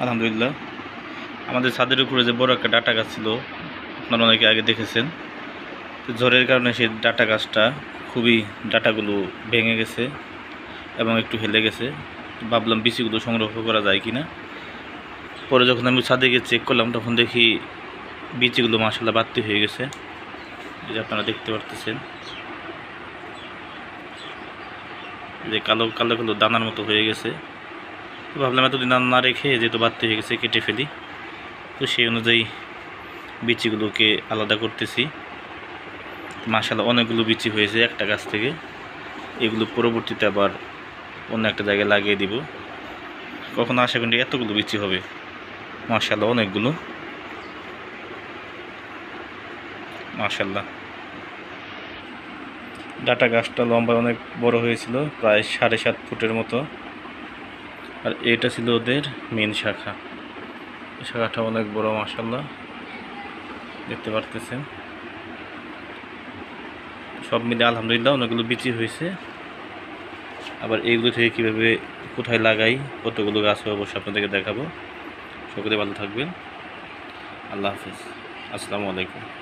আলহামদুলিল্লাহ। আমাদের ছাদের উপরে যে বড় একটা ডাটা গাছ ছিল, আপনারা অনেকে আগে দেখেছেন। তো ঝড়ের কারণে সেই ডাটা গাছটা খুবই ডাটাগুলো ভেঙে গেছে এবং একটু হেলে গেছে। ভাবলাম বিচিগুলো সংগ্রহ করা যায় কিনা। পরে যখন আমি ছাদে গিয়ে চেক করলাম তখন দেখি বিচিগুলো মাশাআল্লাহ বাড়তি হয়ে গেছে। এই যে আপনারা দেখতে পারতেছেন যে কালো কালো কালো দানার মতো হয়ে গেছে। তো ভাবলাম এতদিন না রেখে যেহেতু বাড়তি হয়ে গেছে কেটে ফেলি। তো সেই অনুযায়ী বিচিগুলোকে আলাদা করতেছি। মাশাআল্লাহ অনেকগুলো বিচি হয়েছে একটা গাছ থেকে। এগুলো পরবর্তীতে আবার অন্য একটা জায়গায় লাগিয়ে দিব। কখনো আশা করি এতগুলো বিচি হবে, মাশাআল্লাহ অনেকগুলো, মাশাআল্লাহ। ডাটা গাছটা লম্বা অনেক বড় হয়েছিল, প্রায় 7.5 ফুটের মতো। আর এটা ছিল ওদের মেন শাখা। এই শাখাটা অনেক বড়, মাশাআল্লাহ দেখতে পারতেছেন। সব মিলে আলহামদুলিল্লাহ অনেকগুলো বিচি হয়েছে। আবার এইগুলো থেকে কীভাবে কোথায় লাগাই, কতগুলো গাছ হবে অবশ্যই আপনাদেরকে দেখাবো। সকলে ভালো থাকবেন। আল্লাহ হাফেজ। আসসালামু আলাইকুম।